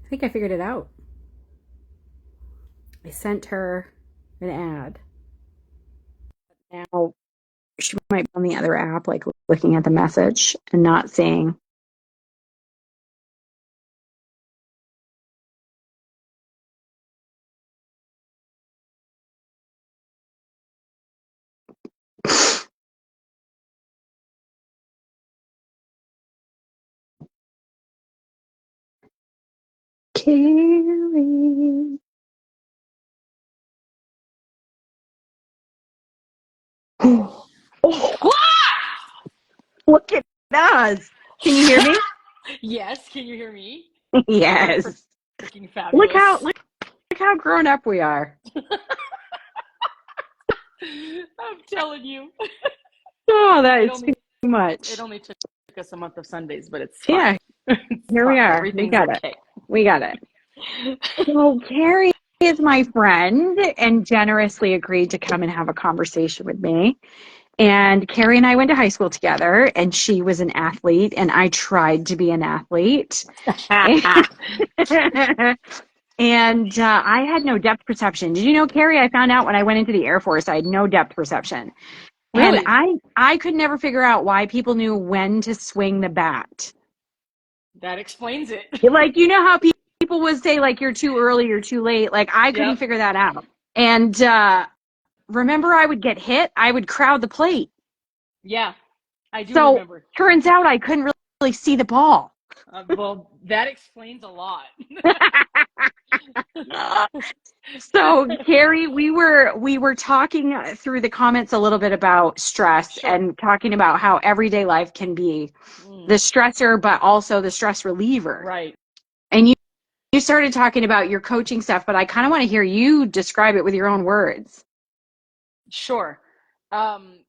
I think I figured it out. I sent her an ad. Now she might be on the other app, like looking at the message and not seeing. Kerry. Oh, look at us. Can you hear me? Yes, can you hear me? Yes. Freaking Look how fabulous. look, look how grown up we are. I'm telling you. Oh, that It is too only it much. only took us a month of Sundays, but it's fine. Yeah, It's here we fine. are. We Everything's got it. okay. We got it. So Carrie is my friend and generously agreed to come and have a conversation with me. And Carrie and I went to high school together, and she was an athlete, and I tried to be an athlete. And I had no depth perception. Did you know, Carrie? I found out when I went into the Air Force, I had no depth perception, and Really? I could never figure out why people knew when to swing the bat. That explains it. Like, you know how people would say, like, you're too early, you're too late. Like, I couldn't Yep. figure that out. And remember, I would get hit. I would crowd the plate. Yeah, I do So remember. turns out I couldn't really see the ball. Well, that explains a lot. So Carrie, we were talking through the comments a little bit about stress Sure. and talking about how everyday life can be the Mm, stressor, but also the stress reliever. right. And you started talking about your coaching stuff, but I kind of want to hear you describe it with your own words. Sure. Um,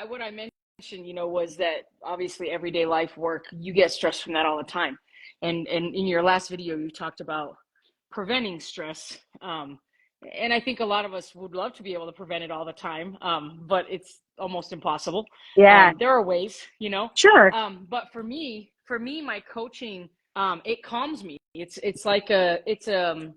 what I mentioned, was that obviously everyday life work, you get stress from that all the time. And in your last video, you talked about preventing stress. And I think a lot of us would love to be able to prevent it all the time, but it's almost impossible. Yeah, There are ways. sure. For me, my coaching, it calms me. It's like it's a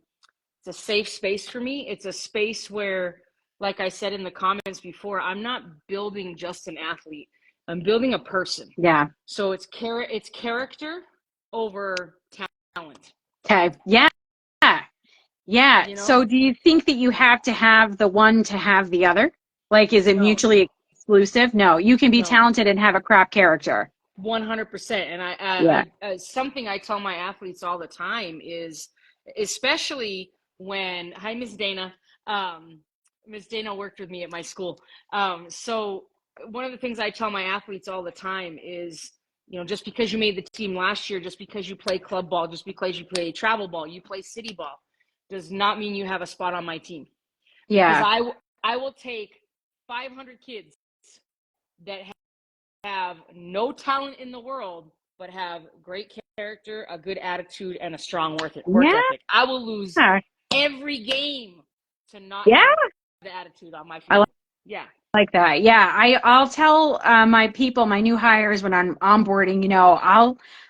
safe space for me. It's a space where, like I said in the comments before, I'm not building just an athlete. I'm building a person. Yeah. So it's character over talent. Okay. Yeah. Yeah. You know, So do you think that you have to have the one to have the other? Like, is it no, mutually exclusive? No, you can be no, talented and have a crap character. 100%. And Yeah. something I tell my athletes all the time is, especially when, hi, Miss Dana. Um, Miss Dana worked with me at my school. So one of the things I tell my athletes all the time is, just because you made the team last year, just because you play club ball, just because you play travel ball, you play city ball, does not mean you have a spot on my team. Because Yeah. I will take 500 kids that have no talent in the world, but have great character, a good attitude, and a strong work Yeah. ethic. I will lose every game to not Yeah. have the attitude on my I field. Yeah. like that. Yeah, I'll tell my people, my new hires when I'm onboarding,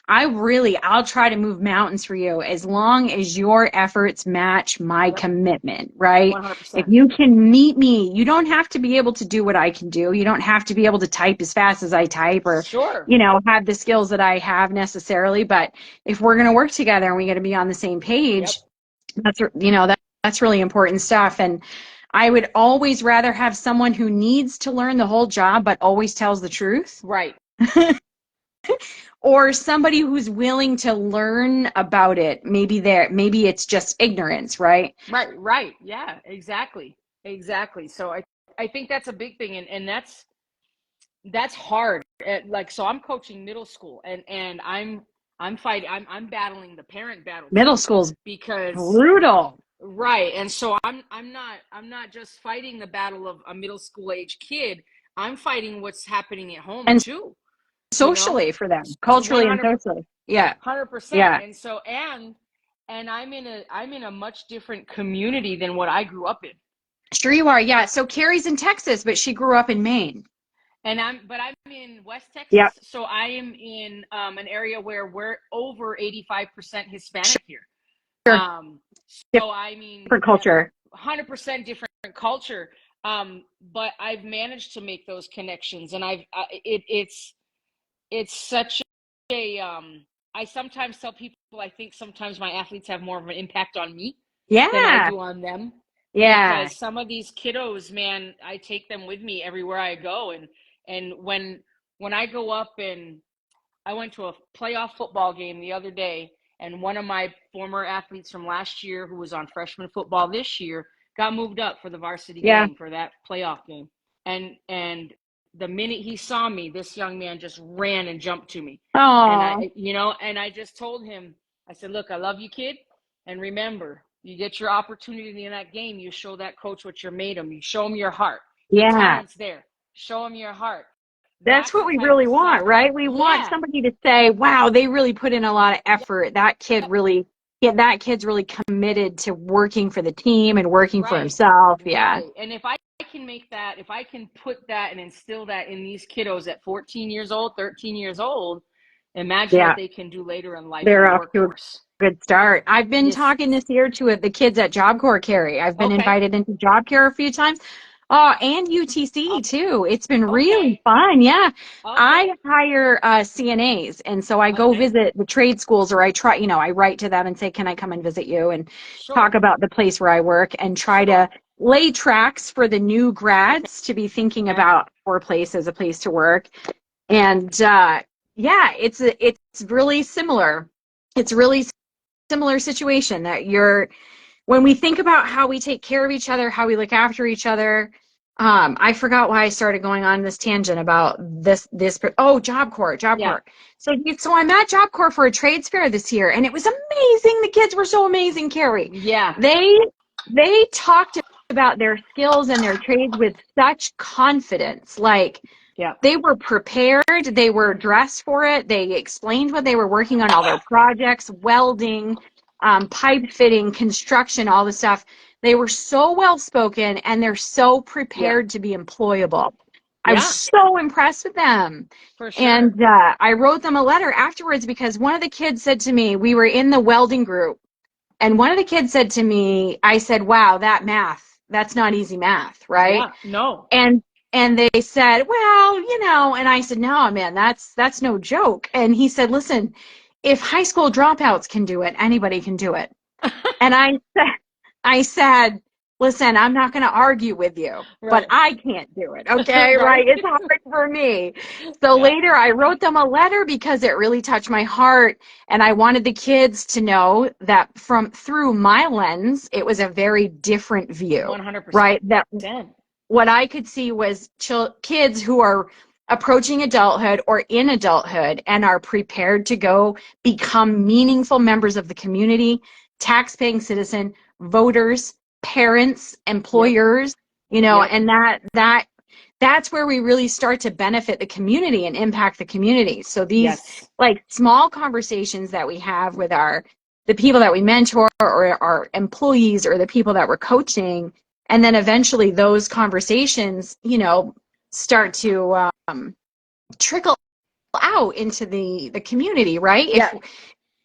I'll try to move mountains for you as long as your efforts match my Yep. commitment, right? If 100%. you can meet me, you don't have to be able to do what I can do. You don't have to be able to type as fast as I type or, Sure. have the skills that I have necessarily, but if we're going to work together and we got to be on the same Yep. page, that's really important stuff. And I would always rather have someone who needs to learn the whole job but always tells the truth, Right. or somebody who's willing to learn about it. Maybe it's just ignorance, right? Right. Right. Yeah. Exactly. Exactly. So I think that's a big thing, and that's hard. So I'm coaching middle school, and I'm fighting. I'm battling the parent battle Middle too, school's because brutal. right. And so I'm not just fighting the battle of a middle school age kid. I'm fighting what's happening at home And too. You know, socially for them, so culturally and socially. Yeah. 100%. Yeah. And I'm in a much different community than what I grew up in. Sure you are. Yeah. So Carrie's in Texas, but she grew up in Maine. But I'm in West Yeah. Texas, so I am in an area where we're over 85% Hispanic here. Um, so I mean, Different culture. 100% different culture. But I've managed to make those connections, and it's such a I sometimes tell people I think sometimes my athletes have more of an impact on me than I Yeah. do on them, Yeah. because some of these kiddos, man, I take them with me everywhere I go, and when I go up, and I went to a playoff football game the other day, and one of my former athletes from last year who was on freshman football this year got moved up for the varsity Yeah. game for that playoff game. And the minute he saw me, this young man just ran and jumped to me. And Oh, and I just told him, I said, "Look, I love you, kid. And remember, you get your opportunity in that game, you show that coach what you're made of. You show him your heart. Your yeah. talent's there. Show him your heart." That's That's what the we type really of stuff. want, right? We want Yeah. somebody to say, wow, they really put in a lot of effort. That kid Yep. really, yeah, that kid's really committed to working for the team and working for Right. himself. Yeah. Right. And if I can make that, if I can put that and instill that in these kiddos at 14 years old, 13 years old, imagine what Yeah. they can do later in life in They're the off to a workforce. good start. I've been Yes. talking this year to the kids at Job Corps, Kerry. I've been Okay. invited into Job Corps a few times. Oh, and UTC too. It's been really Okay. fun. Yeah. Okay. I hire CNAs, and so I go Okay. visit the trade schools, or I try, I write to them and say, can I come and visit you and talk Sure. about the place where I work and try to Sure. lay tracks for the new Okay. grads to be thinking about our place as a place to work. And yeah, it's really similar. It's really similar situation that when we think about how we take care of each other, how we look after each other. I forgot why I started going on this tangent about oh, Job Yeah. Corps. So I'm at Job Corps for a trades fair this year, and it was amazing. The kids were so amazing, Kerry. Yeah. They talked about their skills and their trades with such confidence. Like, Yeah. they were prepared, they were dressed for it, they explained what they were working on, all their projects, welding, pipe fitting, construction, all the stuff. They were so well spoken, and they're so Yeah. prepared to be employable. I was Yeah. so impressed with them. For sure. And I wrote them a letter afterwards because one of the kids said to me, we were in the welding group, and one of the kids said to me, I said, wow, that math, that's not easy math, right? Yeah. No. and and they said, well, and I said, no, man, that's no joke. And he said, listen, if high school dropouts can do it, anybody can do it. And I said, listen, I'm not going to argue with you, but Right. I can't do it. Okay, Right. right? It's hard for me. So Yeah. later I wrote them a letter because it really touched my heart, and I wanted the kids to know that through my lens, it was a very different view, right? 100%. That what I could see was kids who are approaching adulthood or in adulthood and are prepared to go become meaningful members of the community, tax-paying citizen, voters, parents, Yep. employers, Yep. and that's where we really start to benefit the community and impact the community. So these, Yes. like, small conversations that we have with the people that we mentor, or our employees, or the people that we're coaching, and then eventually those conversations, start to trickle out into the community, right? Yeah.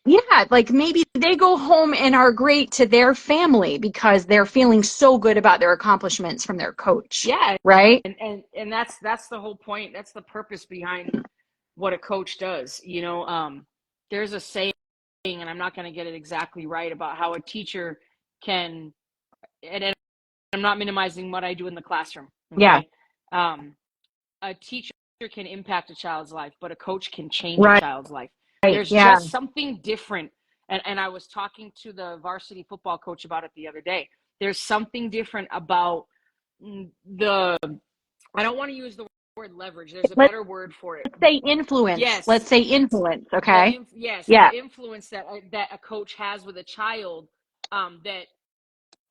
Yeah, like maybe they go home and are great to their family because they're feeling so good about their accomplishments from their coach, Yeah. right? And that's the whole point. That's the purpose behind what a coach does. There's a saying, and I'm not going to get it exactly right, about how a teacher can, and I'm not minimizing what I do in the classroom. Yeah, Okay. A teacher can impact a child's life, but a coach can change a right. child's life. There's Yeah. just something different. And I was talking to the varsity football coach about it the other day. There's something different about the, I don't want to use the word leverage. There's a Let's better word for it. say influence. Let's Yes. say influence, okay? Yes, Yeah. the influence that a coach has with a child, that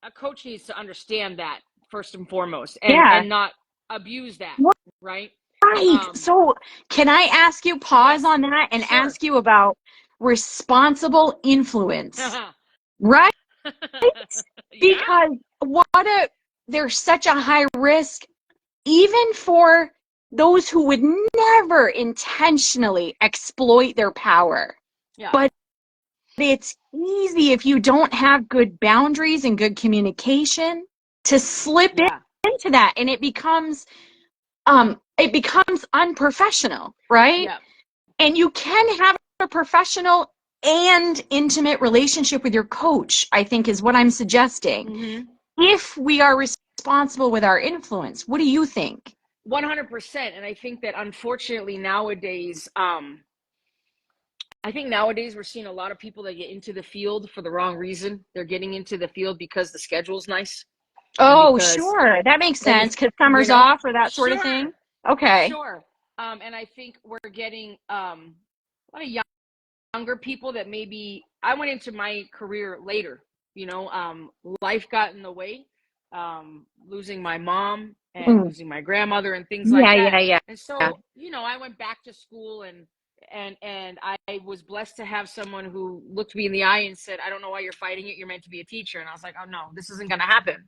a coach needs to understand that first and foremost, and Yeah. not abuse that, right? Right. Um, So, can I ask you, pause yes, on that and sure. ask you about responsible influence, right? Yeah, Because there's such a high risk, even for those who would never intentionally exploit their power. yeah, But it's easy if you don't have good boundaries and good communication to slip Yeah. into that, and it becomes unprofessional, right? Yeah. And you can have a professional and intimate relationship with your coach, I think is what I'm suggesting. Mm-hmm. If we are responsible with our influence, what do you think? 100%. And I think that unfortunately nowadays, I think nowadays we're seeing a lot of people that get into the field for the wrong reason. They're getting into the field because the schedule's nice and Oh, because, sure. That makes and sense because you summer's know, off or that sort of thing. sure, Okay. sure. And I think we're getting a lot of younger people that maybe I went into my career later. Life got in the way, losing my mom and Mm. losing my grandmother and things like Yeah, that. yeah, yeah. And so, I went back to school and I was blessed to have someone who looked me in the eye and said, "I don't know why you're fighting it. You're meant to be a teacher." And I was like, "Oh no, this isn't going to happen."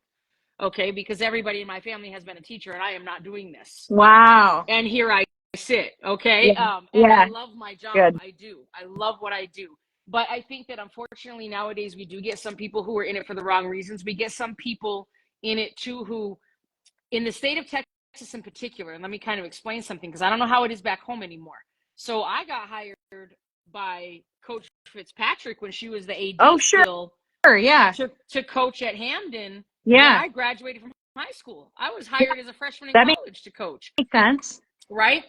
Okay, because everybody in my family has been a teacher and I am not doing this. Wow. And here I sit, okay? Yeah, And I yeah, love my job. good. I do. I love what I do. But I think that unfortunately nowadays we do get some people who are in it for the wrong reasons. We get some people in it too who, in the state of Texas in particular, and let me kind of explain something because I don't know how it is back home anymore. So I got hired by Coach Fitzpatrick when she was the Oh, AD sure. still Yeah, to coach at Hamden when yeah. I graduated from high school. I was hired as a freshman in That college to coach, makes sense. right?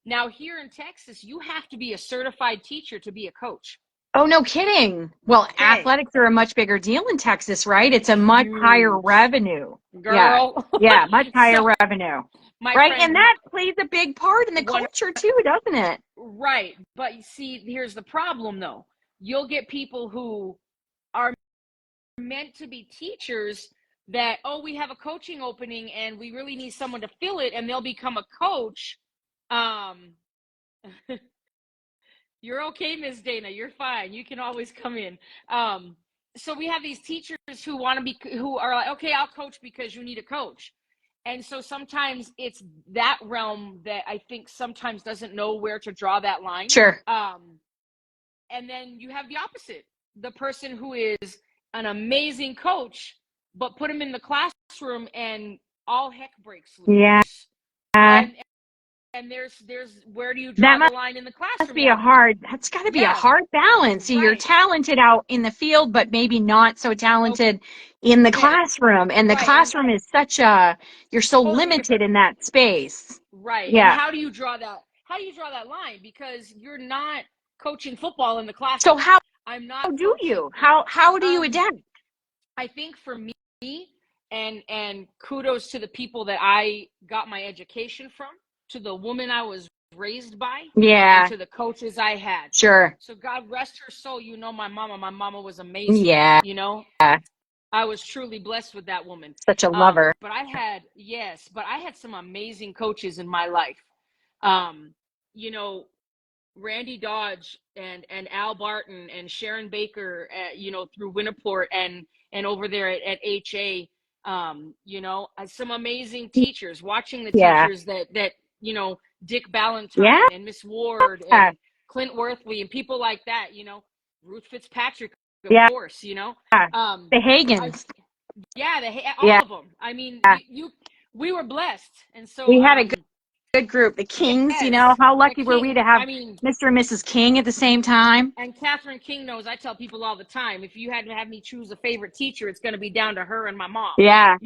Now, here in Texas, you have to be a certified teacher to be a coach. Oh, no kidding. Well, Okay. athletics are a much bigger deal in Texas, right? It's a much higher Huge. revenue. Yeah. Girl. Yeah, much higher So, revenue. my Right? And friend, that plays a big part in the one, culture too, doesn't it? right. But you see, here's the problem though. You'll get people who are meant to be teachers that, oh, we have a coaching opening and we really need someone to fill it, and they'll become a coach. Um, You're okay, Miss Dana. You're fine. You can always come in. So we have these teachers who want to be, who are like, okay, I'll coach because you need a coach. And so sometimes it's that realm that I think sometimes doesn't know where to draw that line. Sure. And then you have the opposite, the person who is an amazing coach, but put them in the classroom and all heck breaks Yeah. loose. And and there's where do you That draw the line in the must classroom? be a hard, that's got to be a Yeah, hard balance. You're right. talented out in the field, but maybe not so talented in the Okay, classroom. And the right. And classroom is you're so totally limited different. in that space. Right. And Yeah. how do you draw that? How do you draw that line? Because you're not coaching football in the So classroom. how I'm not do coaching. you? How do you Um, adapt? I think for me, and kudos to the people that I got my education from, to the woman I was raised by, and Yeah, to the coaches I had. sure. So God rest her soul. My mama. My mama was amazing. Yeah. I was truly blessed with that woman. Such a lover. But I had some amazing coaches in my life. Um, you know, Randy Dodge and Al Barton and Sharon Baker, through Winniport and over there at HA. Some amazing teachers. Watching the Yeah. teachers that Dick Yeah. Ballantyne and Miss Ward and Clint Worthley and people like that. Ruth Fitzpatrick, of Yeah. course. Um, The I Hagans. Yeah, all Yeah. of them. I mean, we were blessed, and so We had a good group. The Kings, yes, how the lucky were we King. to have I mean, Mr. and Mrs. King at the same time? and Catherine King knows. I tell people all the time, if you had to have me choose a favorite teacher, it's going to be down to her and my mom. Yeah.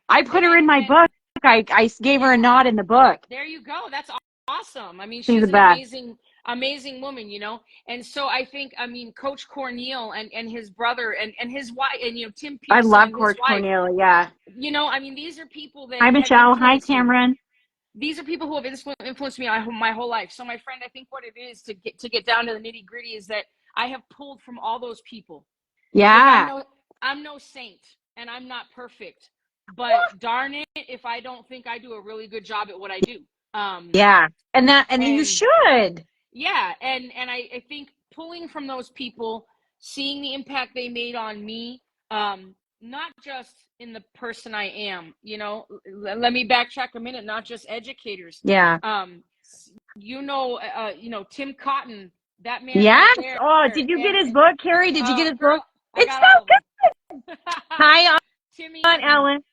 I put And her in my then book. I gave her a yeah, nod in the book. there you go. That's awesome. I mean, She's the she's an best. amazing woman. And so I think, I mean, Coach Cornel and his brother and his wife, and Tim I Peterson love and his Coach wife. Cornelia. Yeah. I mean, these are people that Hi, have Michelle. Hi, influenced me. Cameron. These are people who have influenced me my whole life. So my friend, I think what it is to get down to the nitty gritty is that I have pulled from all those people. Look, Yeah. I'm no saint and I'm not perfect, but darn it if I don't think I do a really good job at what I do. Yeah. And you And should. yeah, and I think pulling from those people, seeing the impact they made on me, not just in the person I am. Let me backtrack a minute. Not just educators. Yeah. Um, Tim Cotton That man right Yes. there. Oh, did you get his book, Carrie? Did you get his book? Girl, I It's got so all of them. good. Hi, Timmy and Ellen.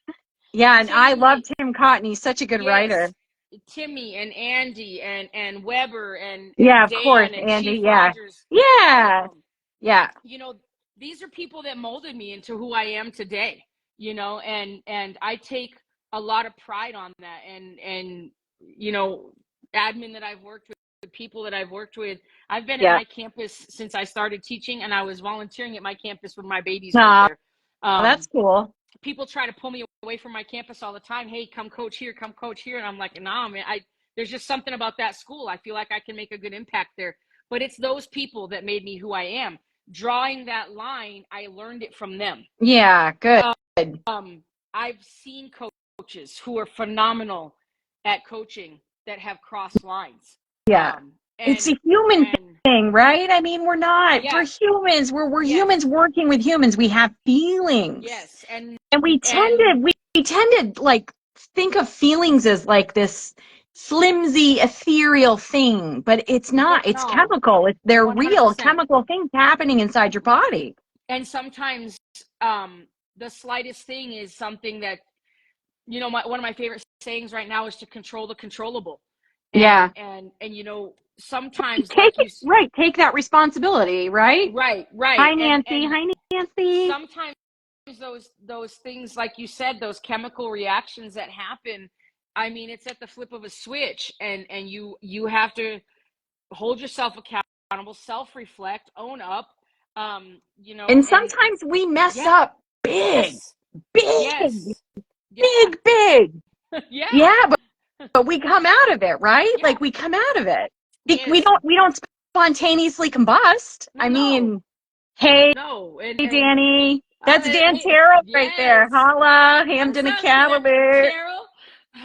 Yeah, and I love Timmy, Tim Cotton. He's such a good writer. yes, Timmy and Andy and Weber Yeah, and of course, Dan and Andy. Chief Yeah. Rogers, all of Yeah. them. Yeah. You know, these are people that molded me into who I am today. You know, and I take a lot of pride on that. And you know, admin that I've worked with, the people that I've worked with. I've been at Yeah. my campus since I started teaching, and I was volunteering at my campus when my baby's right No, there. that's cool. People try to pull me away from my campus all the time. Hey, come coach here, come coach here. And I'm like, nah, man, there's just something about that school. I feel like I can make a good impact there. But it's those people that made me who I am. Drawing that line, I learned it from them. Yeah, good. I've seen coaches who are phenomenal at coaching that have crossed lines. Yeah. It's And a human and thing, right? I mean, we're not, we're yeah, humans. We're yes, humans working with humans. We have feelings. yes, And and we tend to like think of feelings as like this flimsy, ethereal thing, but it's not. It's no, chemical. They're real 100%. chemical things happening inside your body. And sometimes um, the slightest thing is something that, you know, one of my favorite sayings right now is to control the controllable. Yeah. And you know, sometimes Take like it, right. Take that responsibility, right? right Hi, Nancy. and Hi, Nancy. sometimes those things, like you said, those chemical reactions that happen, I mean, it's at the flip of a switch, and you have to hold yourself accountable, self-reflect, own up, you know, And and sometimes we mess yes, up big, big, yes, yeah, big, big. yeah, Yeah, but we come out of it, right? yeah, Like we come out of it. yes, We don't spontaneously combust. I no, mean, hey, no, and Danny. That's Dan hey, Terrell right there. yes, Holla, what's Hamden up, Cavalier. Terrell?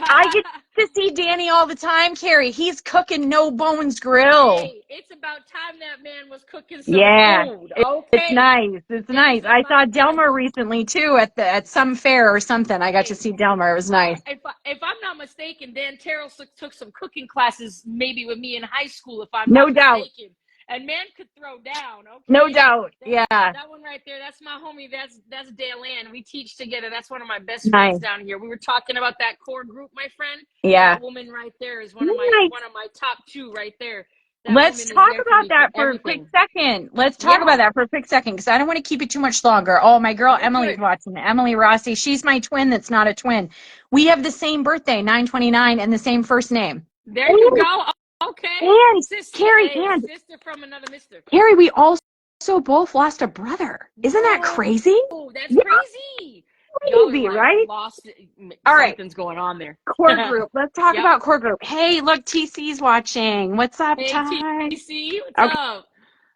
I get to see Danny all the time, Carrie. He's cooking No Bones Grill. Hey, it's about time that man was cooking some Yeah, food. it's Okay, nice. It's it's nice. I about saw time. Delmer recently too at some fair or something. I got to Hey, see Delmer. It was nice. if I'm not mistaken, Dan Terrell took some cooking classes maybe with me in high school, if I'm No not doubt. mistaken. And man could throw down. No Okay, doubt. that Yeah. that one right there, that's my homie. That's Dale Ann. We teach together. That's one of my best friends Nice. down here. We were talking about that core group, my friend. Yeah. That woman right there is Nice. one of my top two right there. That Let's woman is talk there for about me for that for a quick everything. second. Let's talk about Yeah, that for a quick second because I don't want to keep it too much longer. Oh, my girl you're Emily's good. watching. Emily Rossi. She's my twin that's not a twin. We have the same birthday, 9/29, and the same first name. There you And, go. Okay, and sister. Carrie, Hey, sister from another mister. We also both lost a brother. Isn't that No, crazy? that's Yeah, crazy. Y'all are crazy, like right? lost. All right. Something's going on there. Core group. Let's talk Yep. about core group. Hey, look, TC's watching. What's up, Hey, Ty? TC, what's Okay. up?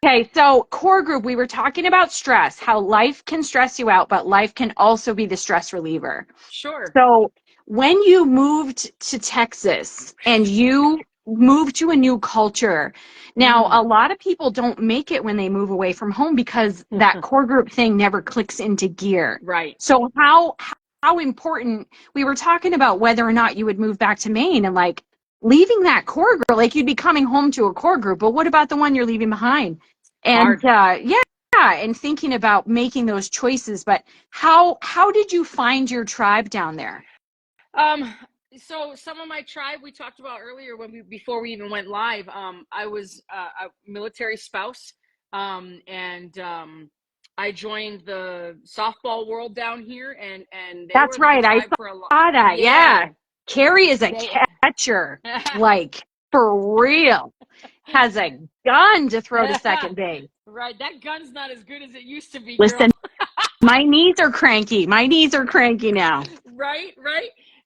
Okay, so core group, we were talking about stress, how life can stress you out, but life can also be the stress reliever. Sure. So when you moved to Texas and you moved to a new culture, now a Mm. lot of people don't make it when they move away from home because that core group thing never clicks into gear. Right. So how important, we were talking about whether or not you would move back to Maine and like leaving that core group, like you'd be coming home to a core group, but what about the one you're leaving behind? And Hard. yeah, and thinking about making those choices. But how did you find your tribe down there? Um, so some of my tribe we talked about earlier before we even went live. I was a military spouse. And I joined the softball world down here, and they That's were my right. I tribe for a lot. saw that. Yeah. Yeah, Carrie is a they. catcher, like for real. Has a gun to throw to second base. Right, that gun's not as good as it used to be, girl. Listen, my knees are cranky. My knees are cranky now. Right.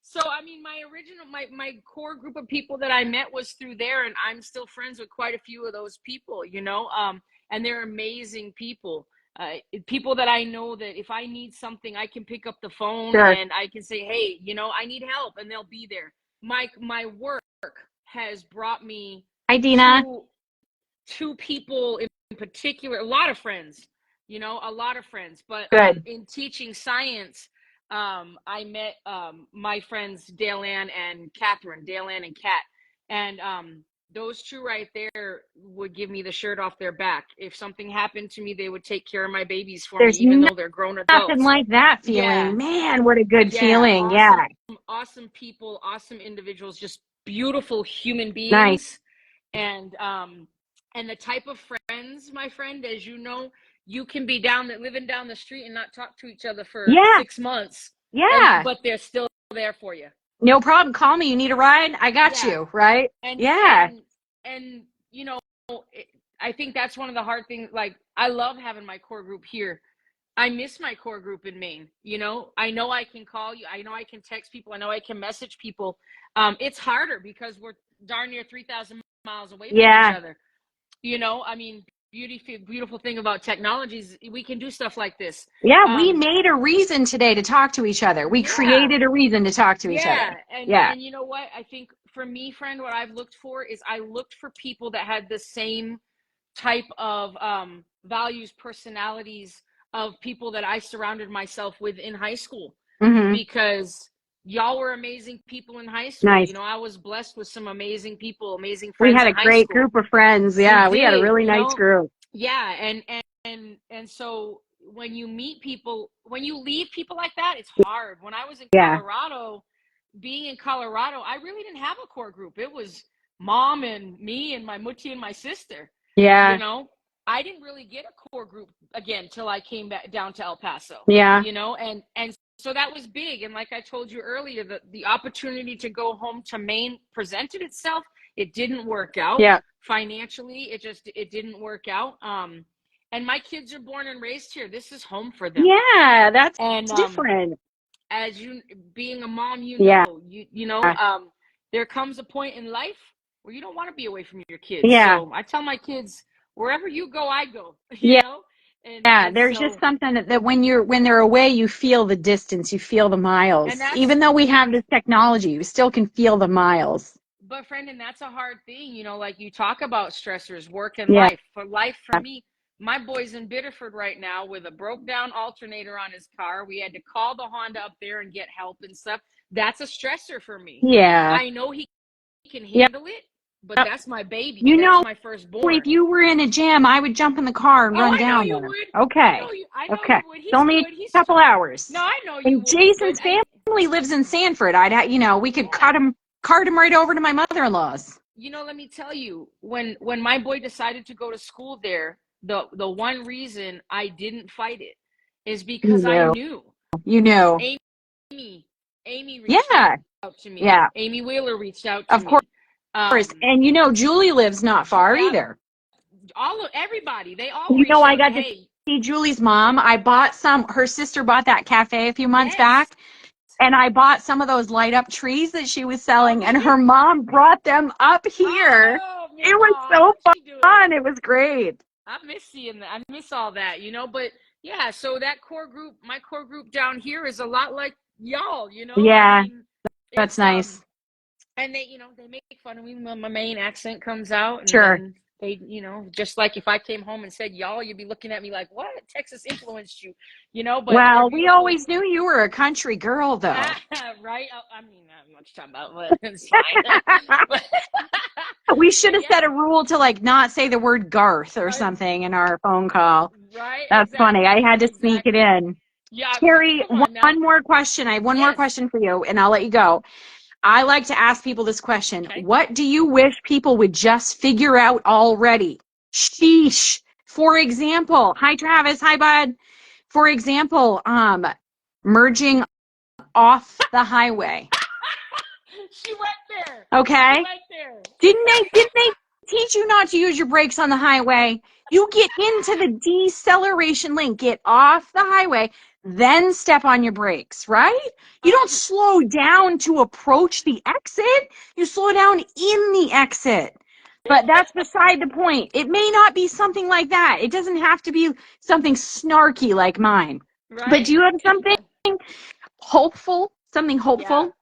So I mean, my core group of people that I met was through there, and I'm still friends with quite a few of those people, you know. And they're amazing people. People that I know that if I need something, I can pick up the phone Sure. and I can say, hey, you know, I need help, and they'll be there. My work has brought me Hi, Dina. to two people in particular, a lot of friends, you know, a lot of friends. But Good. in teaching science, I met my friends Dale Ann and Catherine, Dale Ann and Kat. And those two right there would give me the shirt off their back. If something happened to me, they would take care of my babies for me, There's even though they're grown nothing adults. like that Yeah, feeling. Man, what a good yeah, feeling. awesome, Yeah. awesome people, awesome individuals, just beautiful human Nice. beings, and the type of friends, my friend, as you know, you can be living down the street and not talk to each other for Yeah. 6 months, and Yeah. but they're still there for you. No problem. Call me. You need a ride? I got Yeah, you. Right? and Yeah. and and you know, it, I think that's one of the hard things. Like, I love having my core group here. I miss my core group in Maine. I know I can call you. I know I can text people. I know I can message people. It's harder because we're darn near 3,000 miles away from each Yeah. other. I mean, beautiful thing about technology is we can do stuff like this. Yeah. We Um, made a reason today to talk to each other. We yeah, created a reason to talk to each yeah, other. and Yeah. and you know what? I think for me, friend, what I've looked for is I looked for people that had the same type of values, personalities of people that I surrounded myself with in high school, Hmm. because y'all were amazing people in high school. Nice. I was blessed with some amazing people, amazing We friends had in a high great school. group of friends. We Yeah. We had a did, really nice group. yeah, and so when you meet people, when you leave people like that, it's hard. When I was in Yeah. Colorado, being in Colorado, I really didn't have a core group. It was mom and me and my mutti and my sister. You Yeah. know, I didn't really get a core group again till I came back down to El Paso. Yeah. And so that was big. And like I told you earlier, the opportunity to go home to Maine presented itself. It didn't work out Yeah. financially. It didn't work out. And my kids are born and raised here. This is home for them. Yeah. That's And different. as you being a mom, Yeah. there comes a point in life where you don't want to be away from your kids. Yeah. So I tell my kids, wherever you go, I go. Yeah. And Yeah, and there's just so something that when they're away, you feel the distance, you feel the and miles. that's Even though we have this technology, you still can feel the miles. but friend, and that's a hard thing. Like you talk about stressors, work and Yeah. life for me. My boy's in Biddeford right now with a broke down alternator on his car. We had to call the Honda up there and get help and stuff. That's a stressor for me. Yeah. I know he can Yep. handle it, but that's my baby. You That's know, my if firstborn. you were in a jam, I would jump in the car and Oh, run I know down you there. would. Okay. I know Okay. you would. It's He's only good. a couple No, hours. I know you And would, but Jason's family lives in Sanford. We could yeah. cart him right over to my mother-in-law's. Let me tell you, when my boy decided to go to school there, the one reason I didn't fight it is You because I knew. knew You knew. Amy, Amy reached Yeah. out to me. Yeah. Amy Wheeler reached out to Of me. course. And Julie lives not far Yeah, either. everybody, they all You know, reached I out. got to Hey, see Julie's mom. Her sister bought that cafe a few months yes. back, and I bought some of those light up trees that she was Oh, selling, did and you? her mom brought them up here. Oh, It was what so she doing? fun. It was great. I miss seeing that. I miss all that, But yeah, so that core group, my core group down here is a lot like y'all. I Yeah, mean, that's it's nice. and they make fun of me when my main accent comes out, and Sure. then they, just like if I came home and said y'all, you'd be looking at me like, what? Texas influenced you. But they're Well, we beautiful. always knew you were a country girl, though. Right? I mean, not much time about, but it's fine. but, We should but have yeah, set a rule to not say the word Garth or something in our phone call. right? That's funny. I had to sneak it Exactly. in. Yeah, Carrie, come on now. one more question. I have one more Yes. question for you, and I'll let you go. I like to ask people this question. Okay. What do you wish people would just figure out already? Sheesh. For example, hi Travis, hi bud. For example, merging off the highway. She went there. She Okay? went there. Didn't they teach you not to use your brakes on the highway? You get into the deceleration lane, get off the highway, then step on your brakes, right? You don't Um, slow down to approach the exit. You slow down in the exit. But that's beside the point. It may not be something like that. It doesn't have to be something snarky like mine. But right? do you have something hopeful? Something Yeah. hopeful?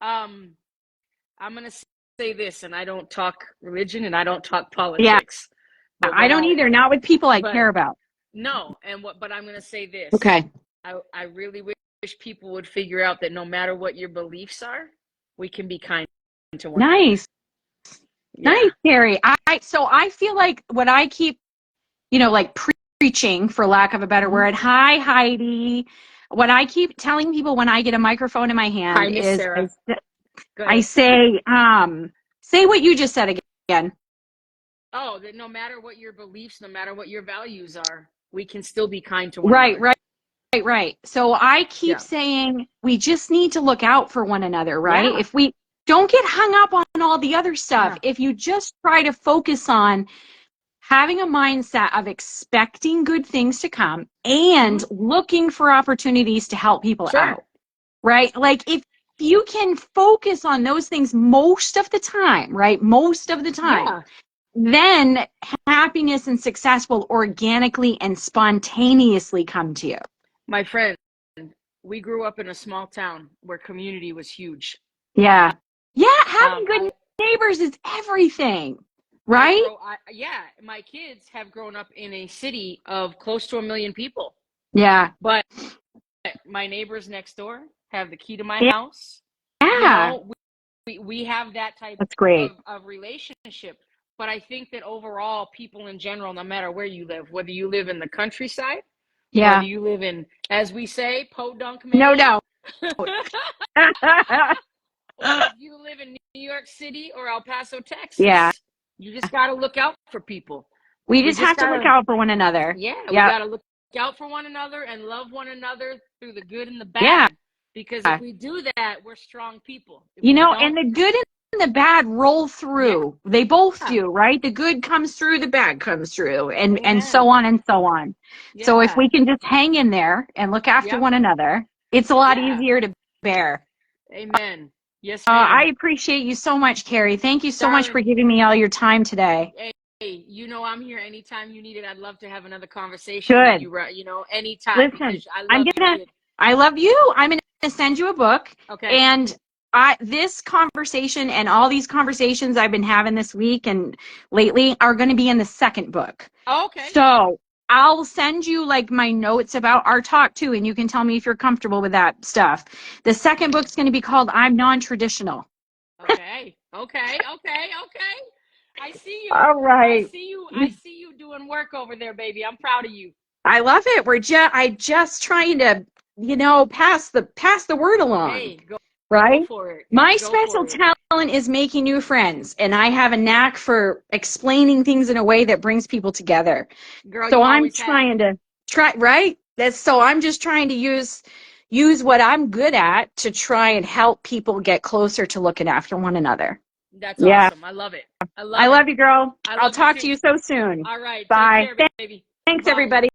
Um, I'm gonna say this, and I don't talk religion and I don't talk Yeah, politics, but I what don't I, either. Not with people I but care about. no, but I'm gonna say this. Okay. I really wish people would figure out that no matter what your beliefs are, we can be kind to one another. Nice. Nice, Yeah. Kerry. So I feel like what I keep, like preaching, for lack of a better Hmm. word. Hi, Heidi. What I keep telling people when I get a microphone in my Hi, hand Miss is Sarah. Go I ahead. say what you just said again. Oh, that no matter what your beliefs, no matter what your values are, we can still be kind to one Right, another. right, right. So I keep Yeah. saying we just need to look out for one another, right? Yeah. If we don't get hung up on all the other stuff, Yeah. if you just try to focus on having a mindset of expecting good things to come Hmm. and looking for opportunities to help people Sure. out, right? Like if you can focus on those things most of the time, right? Most of the time, Yeah. then happiness and success will organically and spontaneously come to you. My friend, we grew up in a small town where community was huge. Yeah. Yeah, having good I neighbors is everything, I right? grow I yeah, my kids have grown up in a city of close to 1 million people. Yeah. But my neighbors next door have the key to my Yeah. house. You Yeah. know, we have that type That's great. of relationship. But I think that overall, people in general, no matter where you live, whether you live in the countryside, whether Yeah. you live in, as we say, Podunk, No Maine, doubt. or if you live in New York City or El Paso, Yeah. Texas, you just got to look out for people. We We just just have to got look to, out for one another. yeah, we Yep. got to look out for one another and love one another through the good and the Yeah. bad. Because if we do that, we're strong people. If You we know, don't, and the good and the bad roll yeah, through. They both do, right? The good comes through, the bad comes through, and so amen. on and so on. So if Yeah, we can just hang in there and look after yep, one another, it's a lot yeah, easier to bear. amen. Yes, ma'am. I appreciate you so much, Kerry. Thank you so much for Darling, giving me all your time today. hey, you know I'm here anytime you need it. I'd love to have another conversation with Good. you, right? Anytime Listen, because I love you, kid. I love you. I'm gonna send you a book, Okay. and this conversation and all these conversations I've been having this week and lately are going to be in the second book. Oh, okay. So I'll send you like my notes about our talk too, and you can tell me if you're comfortable with that stuff. The second book's going to be called "I'm Non-Traditional." Okay. Okay. Okay. Okay. I see you. All I right. see you. I see you doing work over there, baby. I'm proud of you. I love it. I just trying to, pass the word along, Hey, go right? for it. My Go special for it. talent is making new friends, and I have a knack for explaining things in a way that brings people together. Girl, So you I'm always have. trying to right? That's so I'm just trying to use what I'm good at to try and help people get closer to looking after one another. That's Yeah. awesome. I love it. I I love it. love you, girl. I I'll love you talk to too. you so soon. All right. Take Bye. care, baby. Thanks, Bye. everybody.